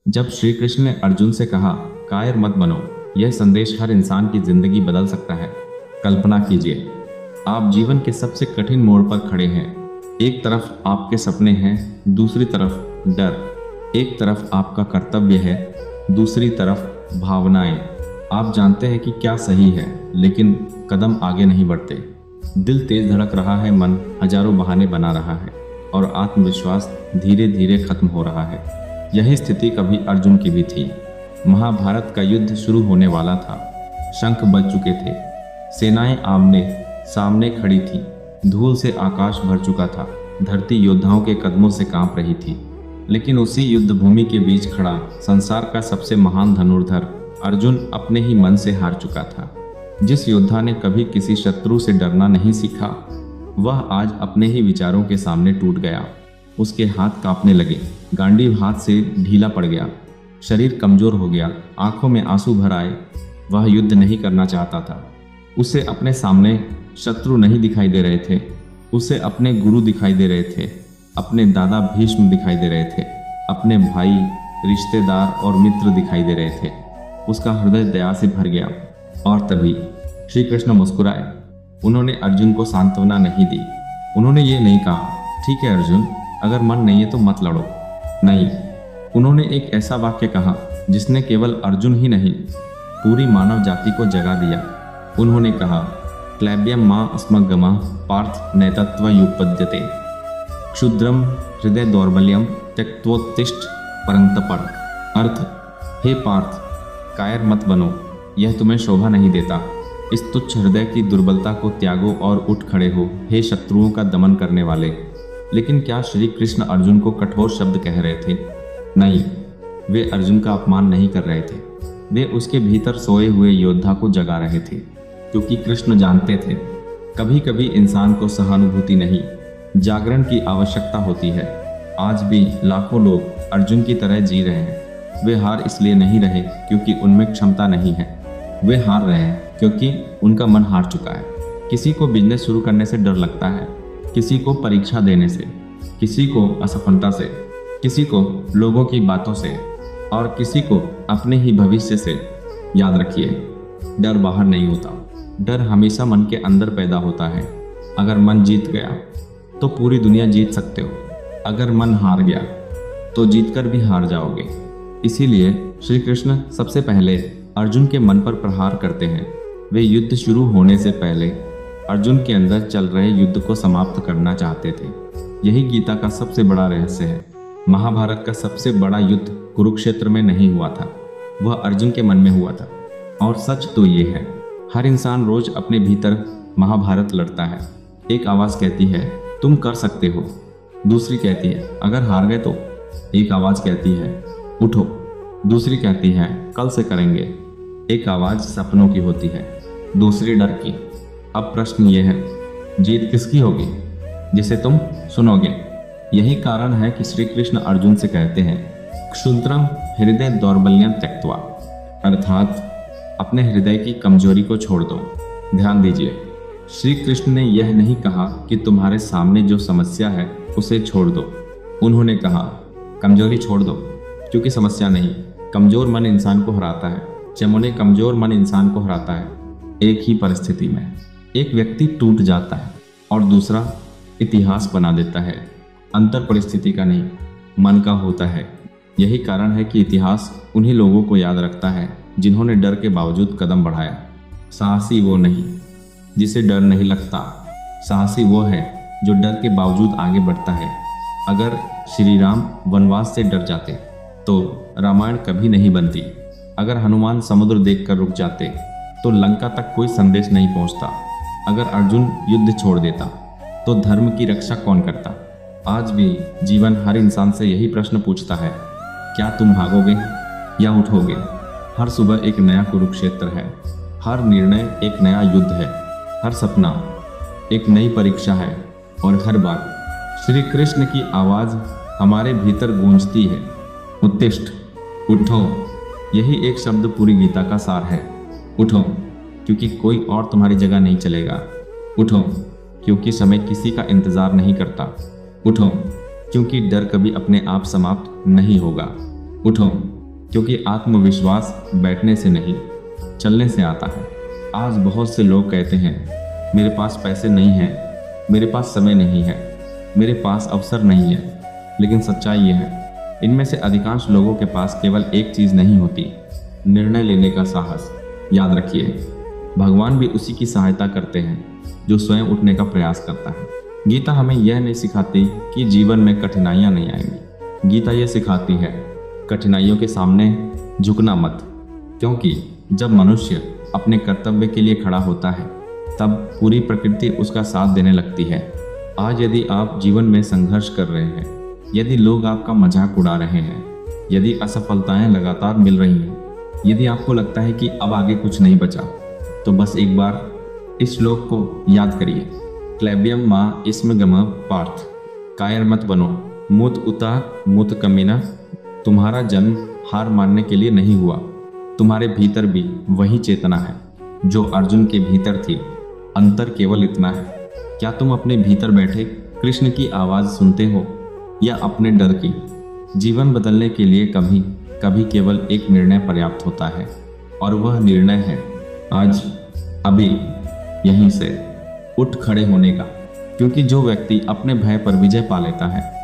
जब श्री कृष्ण ने अर्जुन से कहा, कायर मत बनो, यह संदेश हर इंसान की जिंदगी बदल सकता है। कल्पना कीजिए, आप जीवन के सबसे कठिन मोड़ पर खड़े हैं। एक तरफ आपके सपने हैं, दूसरी तरफ डर। एक तरफ आपका कर्तव्य है, दूसरी तरफ भावनाएं। आप जानते हैं कि क्या सही है, लेकिन कदम आगे नहीं बढ़ते। दिल तेज धड़क रहा है, मन हजारों बहाने बना रहा है और आत्मविश्वास धीरे धीरे खत्म हो रहा है। यही स्थिति कभी अर्जुन की भी थी। महाभारत का युद्ध शुरू होने वाला था। शंख बज चुके थे, सेनाएं आमने सामने खड़ी थी, धूल से आकाश भर चुका था, धरती योद्धाओं के कदमों से कांप रही थी। लेकिन उसी युद्ध भूमि के बीच खड़ा संसार का सबसे महान धनुर्धर अर्जुन अपने ही मन से हार चुका था। जिस योद्धा ने कभी किसी शत्रु से डरना नहीं सीखा, वह आज अपने ही विचारों के सामने टूट गया। उसके हाथ कांपने लगे, गांडीव हाथ से ढीला पड़ गया, शरीर कमजोर हो गया, आंखों में आंसू भर आए। वह युद्ध नहीं करना चाहता था। उसे अपने सामने शत्रु नहीं दिखाई दे रहे थे, उसे अपने गुरु दिखाई दे रहे थे, अपने दादा भीष्म दिखाई दे रहे थे, अपने भाई, रिश्तेदार और मित्र दिखाई दे रहे थे। उसका हृदय दया से भर गया। और तभी श्री कृष्ण मुस्कुराए। उन्होंने अर्जुन को सांत्वना नहीं दी। उन्होंने ये नहीं कहा, ठीक है अर्जुन, अगर मन नहीं है तो मत लड़ो। नहीं, उन्होंने एक ऐसा वाक्य कहा जिसने केवल अर्जुन ही नहीं, पूरी मानव जाति को जगा दिया। उन्होंने कहा, क्लैब्यम मां अस्मगमा पार्थ नैतत्वयुपद्यते क्षुद्रम हृदय दौर्बल्यम त्यक्त्वोत्तिष्ठ परंतपर। अर्थ, हे पार्थ, कायर मत बनो, यह तुम्हें शोभा नहीं देता। इस तुच्छ हृदय की दुर्बलता को त्यागो और उठ खड़े हो, हे शत्रुओं का दमन करने वाले। लेकिन क्या श्री कृष्ण अर्जुन को कठोर शब्द कह रहे थे? नहीं, वे अर्जुन का अपमान नहीं कर रहे थे। वे उसके भीतर सोए हुए योद्धा को जगा रहे थे, क्योंकि कृष्ण जानते थे कभी कभी इंसान को सहानुभूति नहीं, जागरण की आवश्यकता होती है। आज भी लाखों लोग अर्जुन की तरह जी रहे हैं। वे हार इसलिए नहीं रहे क्योंकि उनमें क्षमता नहीं है, वे हार रहे हैं क्योंकि उनका मन हार चुका है। किसी को बिजनेस शुरू करने से डर लगता है, किसी को परीक्षा देने से, किसी को असफलता से, किसी को लोगों की बातों से और किसी को अपने ही भविष्य से। याद रखिए, डर बाहर नहीं होता, डर हमेशा मन के अंदर पैदा होता है। अगर मन जीत गया तो पूरी दुनिया जीत सकते हो, अगर मन हार गया तो जीतकर भी हार जाओगे। इसीलिए श्री कृष्ण सबसे पहले अर्जुन के मन पर प्रहार करते हैं। वे युद्ध शुरू होने से पहले अर्जुन के अंदर चल रहे युद्ध को समाप्त करना चाहते थे। यही गीता का सबसे बड़ा रहस्य है। महाभारत का सबसे बड़ा युद्ध कुरुक्षेत्र में नहीं हुआ था, वह अर्जुन के मन में हुआ था। और सच तो ये है, हर इंसान रोज अपने भीतर महाभारत लड़ता है। एक आवाज कहती है, तुम कर सकते हो। दूसरी कहती है, अगर हार गए तो। एक आवाज कहती है, उठो। दूसरी कहती है, कल से करेंगे। एक आवाज सपनों की होती है, दूसरी डर की। अब प्रश्न ये है, जीत किसकी होगी? जिसे तुम सुनोगे। यही कारण है कि श्री कृष्ण अर्जुन से कहते हैं, क्षुद्रम हृदय दौर्बल्यम त्यक्त्वा, अर्थात अपने हृदय की कमजोरी को छोड़ दो। ध्यान दीजिए, श्री कृष्ण ने यह नहीं कहा कि तुम्हारे सामने जो समस्या है उसे छोड़ दो। उन्होंने कहा, कमजोरी छोड़ दो, क्योंकि समस्या नहीं, कमजोर मन इंसान को हराता है। चमुने, कमजोर मन इंसान को हराता है। एक ही परिस्थिति में एक व्यक्ति टूट जाता है और दूसरा इतिहास बना देता है। अंतर परिस्थिति का नहीं, मन का होता है। यही कारण है कि इतिहास उन्हीं लोगों को याद रखता है जिन्होंने डर के बावजूद कदम बढ़ाया। साहसी वो नहीं जिसे डर नहीं लगता, साहसी वो है जो डर के बावजूद आगे बढ़ता है। अगर श्री राम वनवास से डर जाते तो रामायण कभी नहीं बनती। अगर हनुमान समुद्र देखकर रुक जाते तो लंका तक कोई संदेश नहीं पहुंचता। अगर अर्जुन युद्ध छोड़ देता तो धर्म की रक्षा कौन करता? आज भी जीवन हर इंसान से यही प्रश्न पूछता है, क्या तुम भागोगे या उठोगे? हर सुबह एक नया कुरुक्षेत्र है, हर निर्णय एक नया युद्ध है, हर सपना एक नई परीक्षा है और हर बार श्री कृष्ण की आवाज हमारे भीतर गूंजती है, उत्तिष्ठ, उठो। यही एक शब्द पूरी गीता का सार है। उठो, क्योंकि कोई और तुम्हारी जगह नहीं चलेगा। उठो, क्योंकि समय किसी का इंतजार नहीं करता। उठो, क्योंकि डर कभी अपने आप समाप्त नहीं होगा। उठो, क्योंकि आत्मविश्वास बैठने से नहीं, चलने से आता है। आज बहुत से लोग कहते हैं मेरे पास पैसे नहीं हैं, मेरे पास समय नहीं है, मेरे पास अवसर नहीं है। लेकिन सच्चाई यह है, इनमें से अधिकांश लोगों के पास केवल एक चीज़ नहीं होती, निर्णय लेने का साहस। याद रखिए, भगवान भी उसी की सहायता करते हैं जो स्वयं उठने का प्रयास करता है। गीता हमें यह नहीं सिखाती कि जीवन में कठिनाइयाँ नहीं आएंगी। गीता यह सिखाती है कठिनाइयों के सामने झुकना मत, क्योंकि जब मनुष्य अपने कर्तव्य के लिए खड़ा होता है तब पूरी प्रकृति उसका साथ देने लगती है। आज यदि आप जीवन में संघर्ष कर रहे हैं, यदि लोग आपका मजाक उड़ा रहे हैं, यदि असफलताएं लगातार मिल रही हैं, यदि आपको लगता है कि अब आगे कुछ नहीं बचा, तो बस एक बार इस श्लोक को याद करिए। क्लेबियम माँ इसमें गम पार्थ, कायर मत बनो, मुत उता मुत कमीना। तुम्हारा जन्म हार मानने के लिए नहीं हुआ, तुम्हारे भीतर भी वही चेतना है जो अर्जुन के भीतर थी। अंतर केवल इतना है, क्या तुम अपने भीतर बैठे कृष्ण की आवाज़ सुनते हो या अपने डर की? जीवन बदलने के लिए कभी कभी केवल एक निर्णय पर्याप्त होता है, और वह निर्णय है आज, अभी, यहीं से उठ खड़े होने का। क्योंकि जो व्यक्ति अपने भय पर विजय पा लेता है